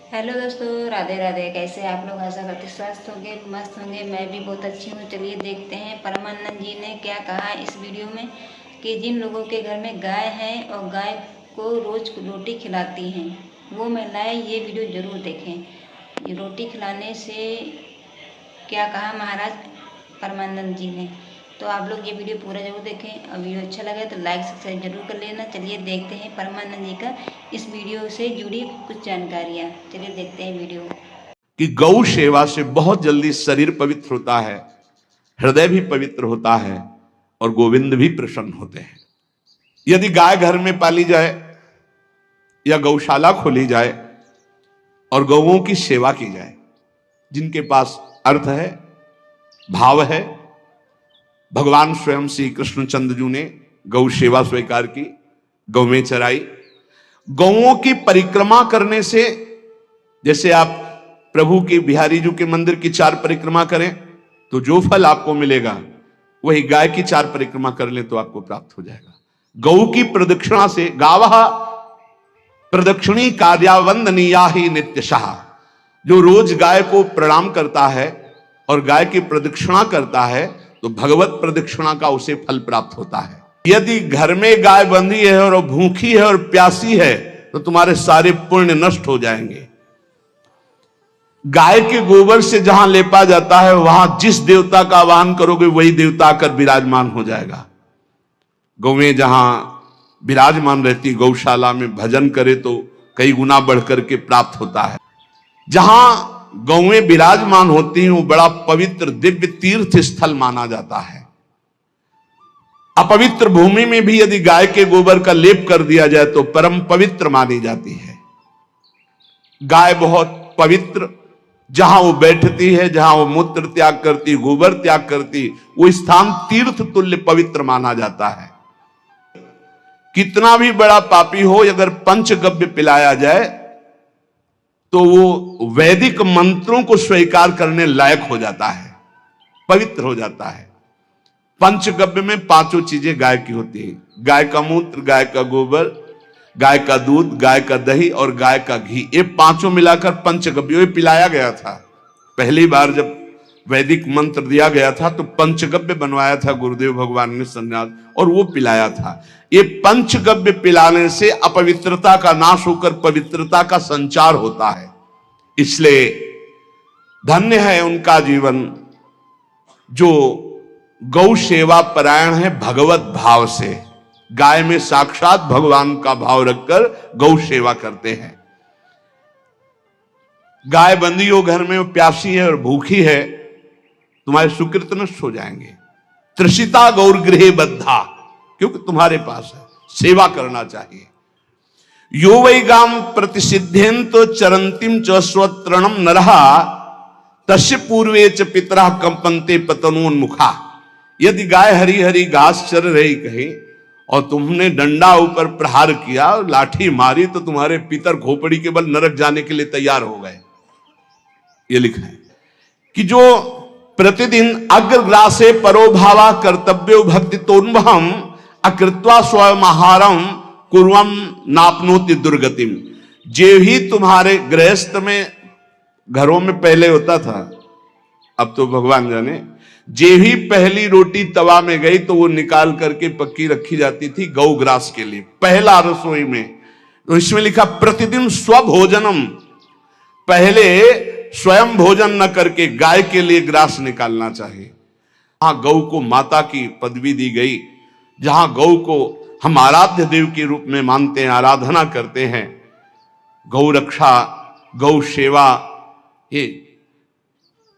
Hello दोस्तों, राधे राधे। कैसे आप लोग? आशा करते स्वस्थ होंगे, मस्त होंगे। मैं भी बहुत अच्छी हूँ। चलिए देखते हैं परमानंद जी ने क्या कहा इस वीडियो में कि जिन लोगों के घर में गाय है और गाय को रोज रोटी खिलाती हैं वो महिलाएं ये वीडियो ज़रूर देखें। ये रोटी खिलाने से क्या कहा महाराज परमानंद जी ने, तो आप लोग ये वीडियो पूरा जरूर देखें और वीडियो अच्छा लगे तो लाइक सब्सक्राइब जरूर कर लेना। चलिए देखते हैं परमानंद जी का इस वीडियो से जुड़ी कुछ जानकारियाँ। चलिए देखते हैं वीडियो। कि गौ सेवा से बहुत जल्दी शरीर पवित्र होता है, हृदय भी पवित्र होता है और गोविंद भी प्रसन्न होते हैं। यदि गाय घर में पाली जाए या गौशाला खोली जाए और गौओं की सेवा की जाए, जिनके पास अर्थ है, भाव है। भगवान स्वयं श्री कृष्णचंद्र जी ने गौ सेवा स्वीकार की, गौ में चराई। गौओं की परिक्रमा करने से, जैसे आप प्रभु के बिहारी जी के मंदिर की 4 परिक्रमा करें तो जो फल आपको मिलेगा वही गाय की 4 परिक्रमा कर ले तो आपको प्राप्त हो जाएगा। गौ की प्रदक्षिणा से, गावः प्रदक्षिणी कार्यावंदनीया ही नित्यशः, जो रोज गाय को प्रणाम करता है और गाय की प्रदक्षिणा करता है तो भगवत प्रदक्षिणा का उसे फल प्राप्त होता है। यदि घर में गाय बंधी है और भूखी है और प्यासी है तो तुम्हारे सारे पुण्य नष्ट हो जाएंगे। गाय के गोबर से जहां लेपा जाता है वहां जिस देवता का आवाहन करोगे वही देवता आकर विराजमान हो जाएगा। गौएं जहां विराजमान रहती, गौशाला में भजन करे तो कई गुना बढ़कर के प्राप्त होता है। जहां गौएं विराजमान होती हैं वो बड़ा पवित्र दिव्य तीर्थ स्थल माना जाता है। अपवित्र भूमि में भी यदि गाय के गोबर का लेप कर दिया जाए तो परम पवित्र मानी जाती है। गाय बहुत पवित्र, जहां वो बैठती है, जहां वो मूत्र त्याग करती, गोबर त्याग करती, वो स्थान तीर्थ तुल्य पवित्र माना जाता है। कितना भी बड़ा पापी हो, अगर पंचगव्य पिलाया जाए तो वो वैदिक मंत्रों को स्वीकार करने लायक हो जाता है, पवित्र हो जाता है। पंचगव्य में 5 चीजें गाय की होती हैं: गाय का मूत्र, गाय का गोबर, गाय का दूध, गाय का दही और गाय का घी। ये 5 मिलाकर पंचगव्य पिलाया गया था। पहली बार जब वैदिक मंत्र दिया गया था तो पंचगव्य बनवाया था गुरुदेव भगवान ने संन्यास, और वो पिलाया था। ये पंचगव्य पिलाने से अपवित्रता का नाश होकर पवित्रता का संचार होता है। इसलिए धन्य है उनका जीवन जो गौ सेवा परायण है भगवत भाव से। गाय में साक्षात भगवान का भाव रखकर गौ सेवा करते हैं। गाय बंदी हो घर में, वो प्यासी है और भूखी है, तुम्हारे सुकृत नष्ट हो जाएंगे। तृषिता गौर गृहे बद्धा, क्योंकि तुम्हारे पास है, सेवा करना चाहिए। यो वै गाम प्रतिसिद्धेन चरंतिम च स्वतरणम नरहा तस्य पूर्वे च पितरा कंपन्ते पतनोन्मुखा। यदि गाय हरी हरी घास चर रही कहीं और तुमने डंडा ऊपर प्रहार किया, लाठी मारी, तो तुम्हारे पितर खोपड़ी के बल नरक जाने के लिए तैयार हो गए। ये लिखा है कि जो प्रतिदिन अग्रग्रासे परोभावा कर्तव्यो भक्ति तोन्वहम अकृत्वा स्वयं आहारम कुर्वम नापनोति दुर्गतिम। जे ही तुम्हारे गृहस्थ में, घरों में पहले होता था, अब तो भगवान जाने, जे ही पहली रोटी तवा में गई तो वो निकाल करके पक्की रखी जाती थी गौग्रास के लिए, पहला रसोई में। तो इसमें लिखा प्रतिदिन स्वभोजनम, पहले स्वयं भोजन न करके गाय के लिए ग्रास निकालना चाहिए। जहां गौ को माता की पदवी दी गई, जहां गौ को हम आराध्य देव के रूप में मानते हैं, आराधना करते हैं, गौ रक्षा, गौ सेवा, ये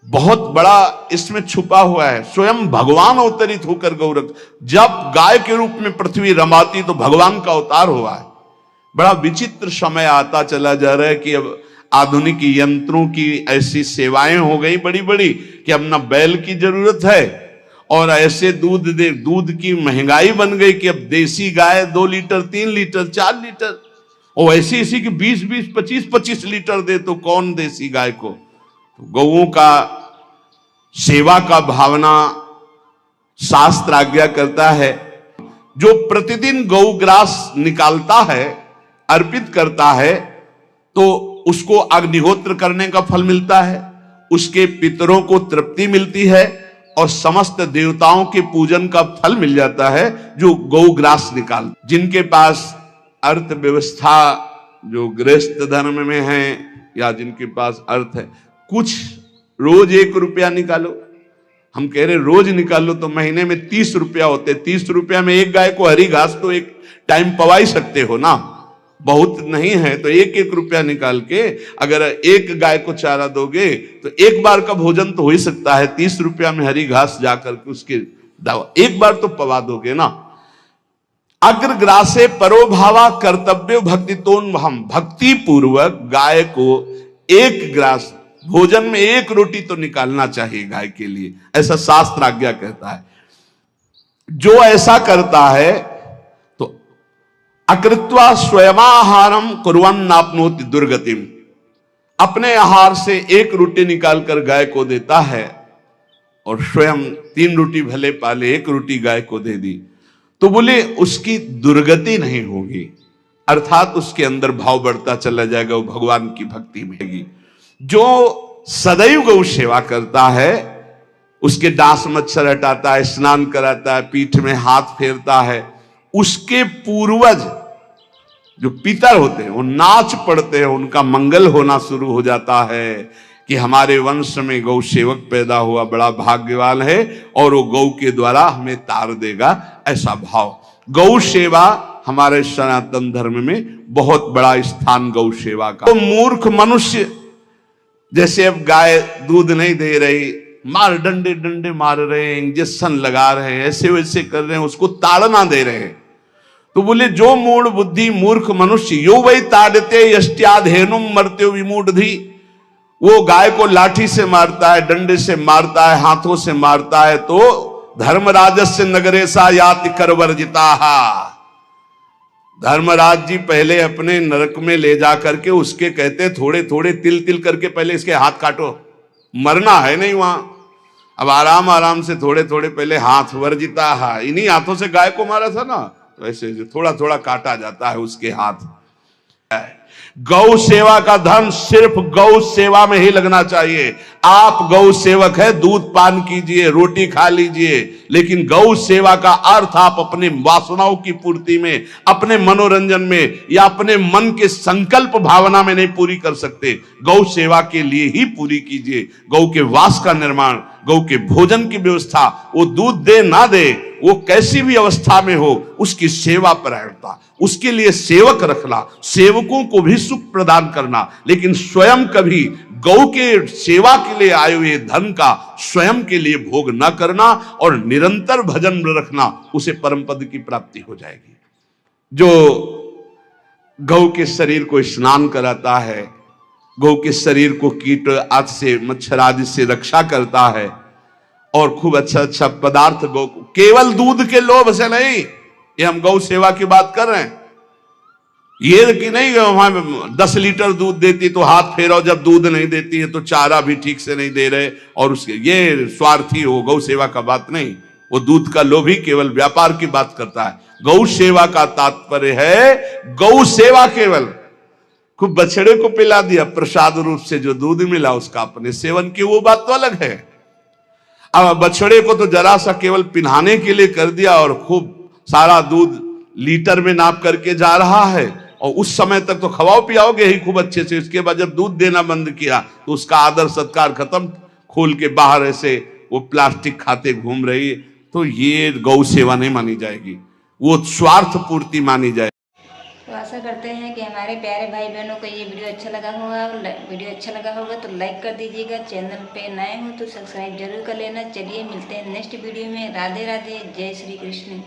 बहुत बड़ा इसमें छुपा हुआ है। स्वयं भगवान अवतरित होकर गौ रक्षा, जब गाय के रूप में पृथ्वी रमाती तो भगवान का अवतार हुआ है। बड़ा विचित्र समय आता चला जा रहा है कि अब आधुनिक यंत्रों की ऐसी सेवाएं हो गई बड़ी बड़ी कि अब ना बैल की जरूरत है, और ऐसे दूध की महंगाई बन गई कि अब देसी गाय 2 लीटर 3 लीटर 4 लीटर, और ऐसी ऐसी कि 20-20 25-25 लीटर दे तो कौन देसी गाय को। तो गौओं का सेवा का भावना शास्त्र आज्ञा करता है। जो प्रतिदिन गौग्रास निकालता है, अर्पित करता है, तो उसको अग्निहोत्र करने का फल मिलता है, उसके पितरों को तृप्ति मिलती है और समस्त देवताओं के पूजन का फल मिल जाता है जो गौग्रास निकाल। जिनके पास अर्थव्यवस्था, जो गृहस्थ धर्म में है या जिनके पास अर्थ है, कुछ रोज 1 रुपया निकालो। हम कह रहे रोज निकालो तो महीने में 30 रुपया होते। 30 रुपया में एक गाय को हरी घास तो एक टाइम पवा ही सकते हो ना, बहुत नहीं है तो 1-1 रुपया निकाल के अगर एक गाय को चारा दोगे तो एक बार का भोजन तो हो ही सकता है। 30 रुपया में हरी घास जाकर के उसके दावा एक बार तो पवा दोगे ना। अग्रग्रासे परोभावा कर्तव्य भक्तितोन हम, भक्ति पूर्वक गाय को 1 ग्रास भोजन में 1 रोटी तो निकालना चाहिए गाय के लिए, ऐसा शास्त्र आज्ञा कहता है। जो ऐसा करता है तो अकृत्वा स्वयमाहारम कुर्वन्नाप्नोति दुर्गतिम, अपने आहार से 1 रोटी निकालकर गाय को देता है और स्वयं 3 रोटी भले पाले 1 रोटी गाय को दे दी तो बोले उसकी दुर्गति नहीं होगी, अर्थात उसके अंदर भाव बढ़ता चला जाएगा, वो भगवान की भक्ति में। जो सदैव गौ सेवा करता है, उसके डांस मच्छर हटाता है, स्नान कराता है, पीठ में हाथ फेरता है, उसके पूर्वज जो पितर होते हैं वो नाच पड़ते हैं, उनका मंगल होना शुरू हो जाता है कि हमारे वंश में गौ सेवक पैदा हुआ, बड़ा भाग्यवान है और वो गौ के द्वारा हमें तार देगा, ऐसा भाव। गौ सेवा हमारे सनातन धर्म में बहुत बड़ा स्थान गौ सेवा का। तो मूर्ख मनुष्य जैसे अब गाय दूध नहीं दे रही, मार डंडे डंडे मार रहे हैं, इंजेक्शन लगा रहे हैं, ऐसे वैसे कर रहे हैं, उसको ताड़ना दे रहे हैं। तो बोले जो मूढ़ बुद्धि मूर्ख मनुष्य यो वही ताड़ते यष्ट्याधेनुम मर्त्यो विमूढ़धि, वो गाय को लाठी से मारता है, डंडे से मारता है, हाथों से मारता है तो धर्मराजस्य नगरेशा याति करवर्जिता। धर्मराज जी पहले अपने नरक में ले जा करके उसके कहते थोड़े थोड़े तिल तिल करके पहले इसके हाथ काटो, मरना है नहीं वहां, अब आराम आराम से थोड़े थोड़े पहले हाथ वर्जिता है, इन्हीं हाथों से गाय को मारा था ना, तो ऐसे थोड़ा थोड़ा काटा जाता है उसके हाथ। गौ सेवा का धन सिर्फ गौ सेवा में ही लगना चाहिए। आप गौ सेवक है, दूध पान कीजिए, रोटी खा लीजिए, लेकिन गौ सेवा का अर्थ आप अपने वासनाओं की पूर्ति में, अपने मनोरंजन में या अपने मन के संकल्प भावना में नहीं पूरी कर सकते। गौ सेवा के लिए ही पूरी कीजिए। गौ के वास का निर्माण, गौ के भोजन की व्यवस्था, वो दूध दे ना दे, वो कैसी भी अवस्था में हो, उसकी सेवा परायणता, उसके लिए सेवक रखना, सेवकों को भी सुख प्रदान करना, लेकिन स्वयं कभी गौ के सेवा के लिए आए हुए धन का स्वयं के लिए भोग न करना और निरंतर भजन रखना, उसे परम पद की प्राप्ति हो जाएगी। जो गौ के शरीर को स्नान कराता है, गौ के शरीर को कीट आदि से, मच्छर आदि से रक्षा करता है और खूब अच्छा अच्छा पदार्थ गौ को, केवल दूध के लोभ से नहीं, ये हम गौ सेवा की बात कर रहे हैं, ये कि नहीं वहां 10 लीटर दूध देती तो हाथ फेरो, जब दूध नहीं देती है तो चारा भी ठीक से नहीं दे रहे और उसके ये स्वार्थी हो, गौ सेवा का बात नहीं, वो दूध का लोभी केवल व्यापार की बात करता है। गौ सेवा का तात्पर्य है गौ सेवा केवल, खूब बछड़े को पिला दिया प्रसाद रूप से, जो दूध मिला उसका अपने सेवन की, वो बात तो अलग है। अब बछड़े को तो जरा सा केवल पिन्हाने के लिए कर दिया और खूब सारा दूध लीटर में नाप करके जा रहा है और उस समय तक तो खवाओ पियाओगे ही खूब अच्छे से, उसके बाद जब दूध देना बंद किया तो उसका आदर सत्कार खत्म, खोल के बाहर ऐसे वो प्लास्टिक खाते घूम रही है, तो ये गौ सेवा नहीं मानी जाएगी, वो स्वार्थ पूर्ति मानी जाएगी। तो आशा करते हैं कि हमारे प्यारे भाई बहनों को ये वीडियो अच्छा लगा होगा। वीडियो अच्छा लगा होगा तो लाइक कर दीजिएगा, चैनल पे नए हो तो सब्सक्राइब जरूर कर लेना। चलिए मिलते हैं नेक्स्ट वीडियो में। राधे राधे, जय श्री कृष्ण।